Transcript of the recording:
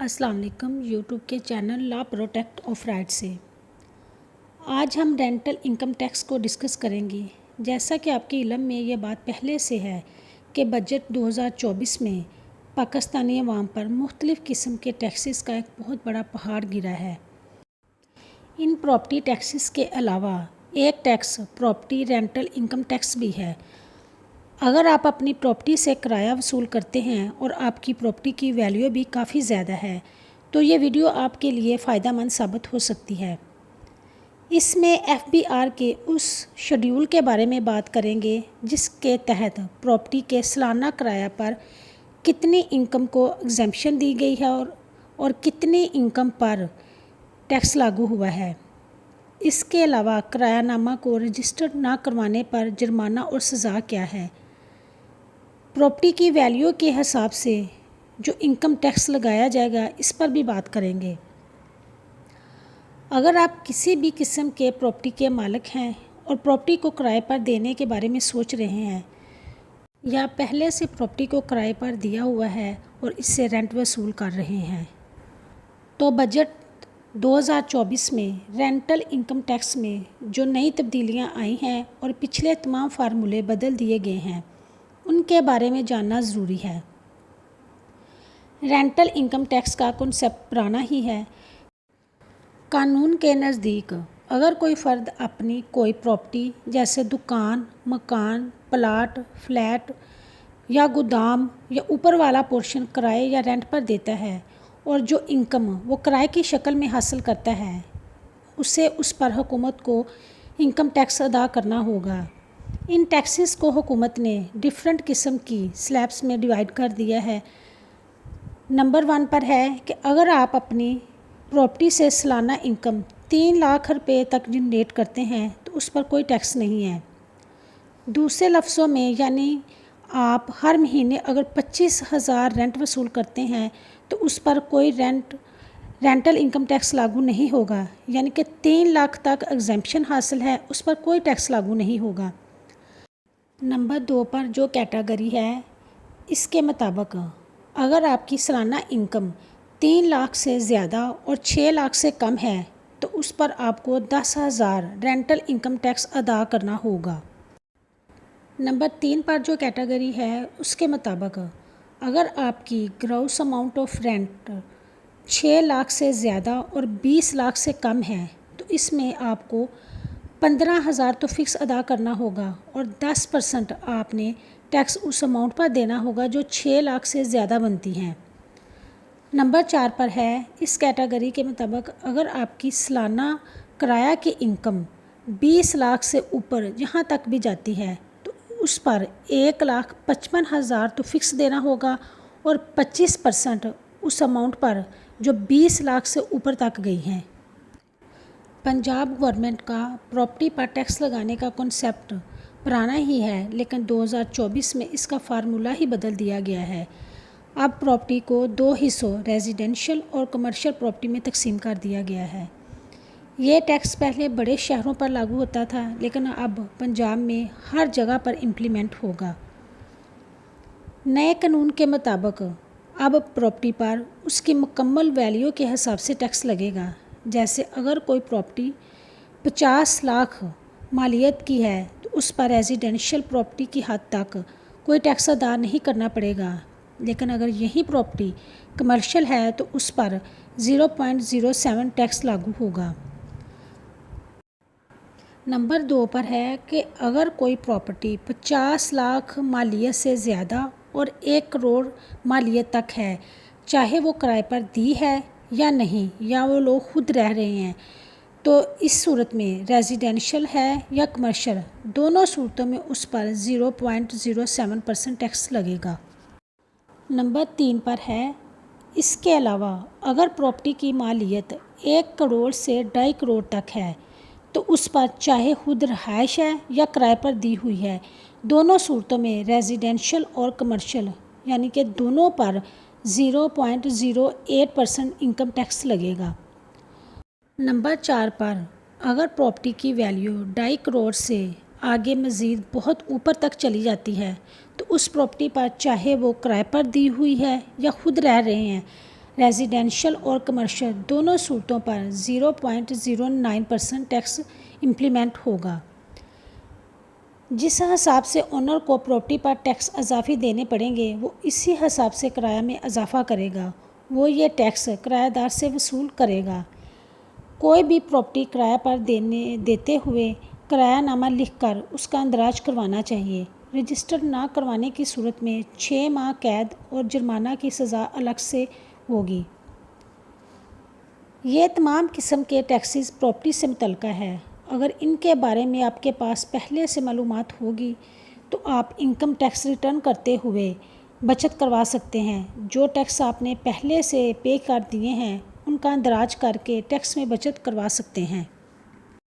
अस्सलाम वालेकुम यूट्यूब के channel law protect of right से आज हम रेंटल इनकम टैक्स को डिस्कस करेंगे। जैसा कि आपके इल्म में ये बात पहले से है कि बजट 2024 में पाकिस्तानी अवाम पर मुख्तलिफ़ किस्म के टैक्सेस का एक बहुत बड़ा पहाड़ गिरा है। इन प्रॉपर्टी टैक्सेस के अलावा एक tax property rental income tax भी है। अगर आप अपनी प्रॉपर्टी से किराया वसूल करते हैं और आपकी प्रॉपर्टी की वैल्यू भी काफ़ी ज़्यादा है तो ये वीडियो आपके लिए फ़ायदा मंद साबित हो सकती है। इसमें FBR के उस शेड्यूल के बारे में बात करेंगे जिसके तहत प्रॉपर्टी के सालाना किराया पर कितनी इनकम को एग्जेम्पशन दी गई है और कितनी इनकम पर टैक्स लागू हुआ है। इसके अलावा किरायानामा को रजिस्टर्ड ना करवाने पर जुर्माना और सज़ा क्या है। प्रॉपर्टी की वैल्यू के हिसाब से जो इनकम टैक्स लगाया जाएगा इस पर भी बात करेंगे। अगर आप किसी भी किस्म के प्रॉपर्टी के मालिक हैं और प्रॉपर्टी को किराए पर देने के बारे में सोच रहे हैं या पहले से प्रॉपर्टी को किराए पर दिया हुआ है और इससे रेंट वसूल कर रहे हैं तो बजट 2024 में रेंटल इनकम टैक्स में जो नई तब्दीलियां आई हैं और पिछले तमाम फार्मूले बदल दिए गए हैं उनके बारे में जानना ज़रूरी है। रेंटल इनकम टैक्स का कॉन्सेप्ट पुराना ही है। कानून के नज़दीक अगर कोई फ़र्द अपनी कोई प्रॉपर्टी जैसे दुकान, मकान, प्लाट, फ्लैट या गोदाम या ऊपर वाला पोर्शन किराए या रेंट पर देता है और जो इनकम वो किराए की शक्ल में हासिल करता है उसे उस पर हुकूमत को इनकम टैक्स अदा करना होगा। इन टैक्सेस को हुकूमत ने डिफरेंट किस्म की स्लैब्स में डिवाइड कर दिया है। नंबर 1 पर है कि अगर आप अपनी प्रॉपर्टी से सालाना इनकम 3 लाख रुपए तक जनरेट करते हैं तो उस पर कोई टैक्स नहीं है। दूसरे लफ्ज़ों में यानी आप हर महीने अगर 25,000 रेंट वसूल करते हैं तो उस पर कोई रेंटल इनकम टैक्स लागू नहीं होगा, यानी कि 3 लाख तक एग्जेम्पशन हासिल है उस पर कोई टैक्स लागू नहीं होगा। नंबर 2 पर जो कैटेगरी है इसके मुताबिक अगर आपकी सालाना इनकम 3 लाख से ज़्यादा और 6 लाख से कम है तो उस पर आपको 10,000 रेंटल इनकम टैक्स अदा करना होगा। नंबर 3 पर जो कैटेगरी है उसके मुताबिक अगर आपकी gross amount of rent 6 lakh से ज़्यादा और 20 लाख से कम है तो इसमें आपको 15,000 तो फ़िक्स अदा करना होगा और 10% आपने टैक्स उस अमाउंट पर देना होगा जो 6 लाख से ज़्यादा बनती हैं। नंबर 4 पर है इस कैटेगरी के मुताबिक अगर आपकी सालाना किराया की इनकम 20 लाख से ऊपर जहाँ तक भी जाती है तो उस पर 1,55,000 तो फ़िक्स देना होगा और 25% उस अमाउंट पर जो 20 लाख से ऊपर तक गई हैं। पंजाब गवर्नमेंट का प्रॉपर्टी पर टैक्स लगाने का कॉन्सेप्ट पुराना ही है लेकिन 2024 में इसका फार्मूला ही बदल दिया गया है। अब प्रॉपर्टी को 2 हिस्सों रेजिडेंशियल और कमर्शियल प्रॉपर्टी में तकसीम कर दिया गया है। ये टैक्स पहले बड़े शहरों पर लागू होता था लेकिन अब पंजाब में हर जगह पर इम्प्लीमेंट होगा। नए कानून के मुताबिक अब प्रॉपर्टी पर उसकी मुकम्मल वैल्यू के हिसाब से टैक्स लगेगा। जैसे अगर कोई प्रॉपर्टी 50 लाख मालियत की है तो उस पर रेजिडेंशियल प्रॉपर्टी की हद तक कोई टैक्स अदा नहीं करना पड़ेगा, लेकिन अगर यही प्रॉपर्टी कमर्शियल है तो उस पर 0.07 टैक्स लागू होगा। नंबर 2 पर है कि अगर कोई प्रॉपर्टी 50 लाख मालियत से ज़्यादा और 1 करोड़ मालियत तक है, चाहे वो किराए पर दी है या नहीं या वो लोग खुद रह रहे हैं, तो इस सूरत में रेजिडेंशियल है या कमर्शियल दोनों सूरतों में उस पर 0.07% टैक्स लगेगा। नंबर 3 पर है इसके अलावा अगर प्रॉपर्टी की मालियत 1 करोड़ से 2.5 करोड़ तक है तो उस पर चाहे खुद रहायश है या किराए पर दी हुई है, दोनों सूरतों में रेजिडेंशियल और कमर्शियल यानी कि दोनों पर 0.08% इनकम टैक्स लगेगा। नंबर 4 पर अगर प्रॉपर्टी की वैल्यू 2.5 करोड़ से आगे मज़ीद बहुत ऊपर तक चली जाती है तो उस प्रॉपर्टी पर चाहे वो किराए पर दी हुई है या खुद रह रहे हैं, ریزیڈینشل اور کمرشل دونوں صورتوں پر 0.09% ٹیکس امپلیمنٹ ہوگا۔ جس حساب سے اونر کو پراپرٹی پر ٹیکس اضافی دینے پڑیں گے وہ اسی حساب سے کرایہ میں اضافہ کرے گا۔ وہ یہ ٹیکس کرایہ دار سے وصول کرے گا۔ کوئی بھی پراپرٹی کرایہ پر دیتے ہوئے کرایہ نامہ لکھ کر اس کا اندراج کروانا چاہیے۔ رجسٹر نہ کروانے کی صورت میں 6 ماہ قید اور جرمانہ کی سزا الگ سے ہوگی۔ یہ تمام قسم کے ٹیکسز پراپرٹی سے متعلقہ ہے۔ اگر ان کے بارے میں آپ کے پاس پہلے سے معلومات ہوگی تو آپ انکم ٹیکس ریٹرن کرتے ہوئے بچت کروا سکتے ہیں۔ جو ٹیکس آپ نے پہلے سے پے کر دیے ہیں ان کا اندراج کر کے ٹیکس میں بچت کروا سکتے ہیں۔